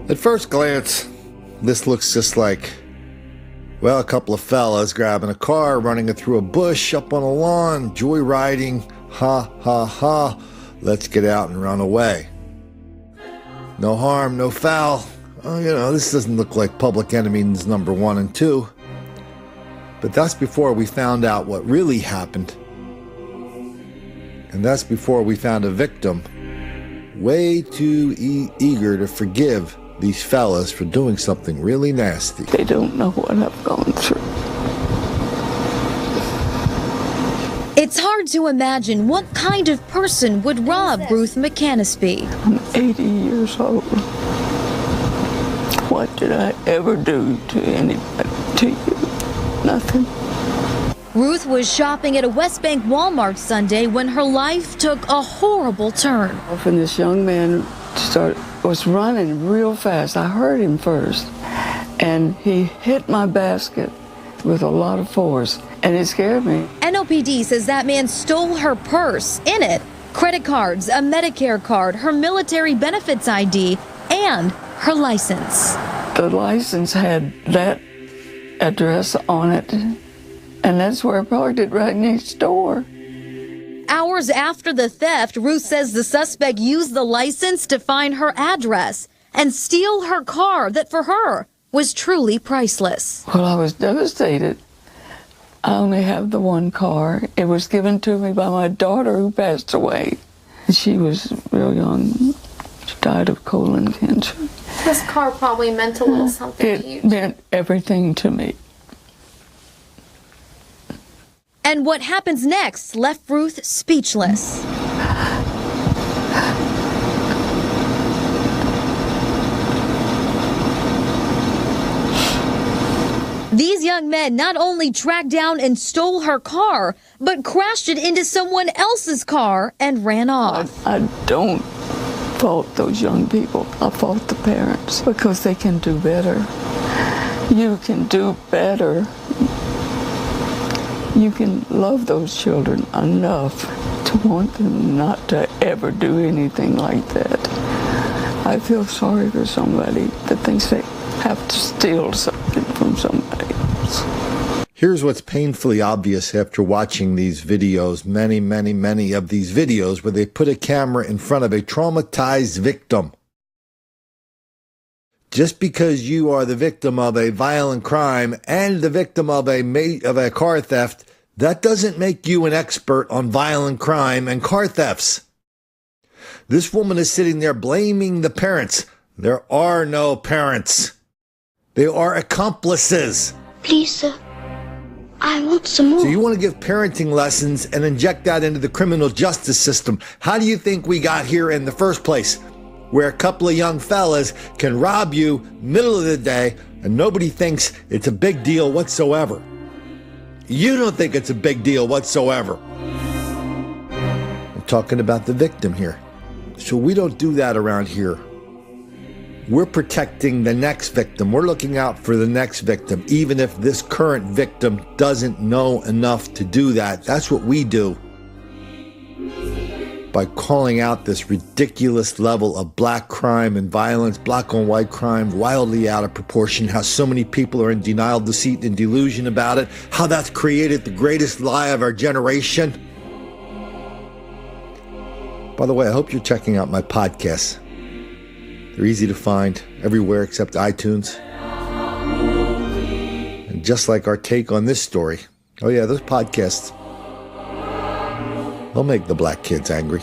At first glance, this looks just like, well, a couple of fellas grabbing a car, running it through a bush, up on a lawn, joyriding, ha, ha, ha, let's get out and run away. No harm, no foul. This doesn't look like Public Enemies number 1 and 2. But that's before we found out what really happened. And that's before we found a victim way too eager to forgive these fellas for doing something really nasty. They don't know what I've gone through. It's hard to imagine what kind of person would rob Ruth McCanespy. I'm 80 years old. What did I ever do to anybody, to you? Nothing. Ruth was shopping at a West Bank Walmart Sunday when her life took a horrible turn. And this young man was running real fast. I heard him first, and he hit my basket with a lot of force, and it scared me. NOPD says that man stole her purse. In it, credit cards, a Medicare card, her military benefits ID, and her license. The license had that address on it, and that's where I parked it, right next door. Hours after the theft, Ruth says the suspect used the license to find her address and steal her car that for her was truly priceless. Well, I was devastated. I only have the one car. It was given to me by my daughter who passed away. She was real young. She died of colon cancer. This car probably meant a little something to you. It meant everything to me. And what happens next left Ruth speechless. These young men not only tracked down and stole her car, but crashed it into someone else's car and ran off. I don't fault those young people. I fault the parents because they can do better. You can do better. You can love those children enough to want them not to ever do anything like that. I feel sorry for somebody that thinks they have to steal something from somebody else. Here's what's painfully obvious after watching these videos, many of these videos where they put a camera in front of a traumatized victim. Just because you are the victim of a violent crime and the victim of a car theft, that doesn't make you an expert on violent crime and car thefts. This woman is sitting there blaming the parents. There are no parents. They are accomplices. Please, sir, I want some more. So you want to give parenting lessons and inject that into the criminal justice system. How do you think we got here in the first place? Where a couple of young fellas can rob you middle of the day and nobody thinks it's a big deal whatsoever. You don't think it's a big deal whatsoever. I'm talking about the victim here. So we don't do that around here. We're protecting the next victim. We're looking out for the next victim, even if this current victim doesn't know enough to do that. That's what we do. By calling out this ridiculous level of black crime and violence, black on white crime, wildly out of proportion, how so many people are in denial, deceit, and delusion about it, how that's created the greatest lie of our generation. By the way, I hope you're checking out my podcasts. They're easy to find everywhere except iTunes. And just like our take on this story, oh yeah, those podcasts, they'll make the black kids angry.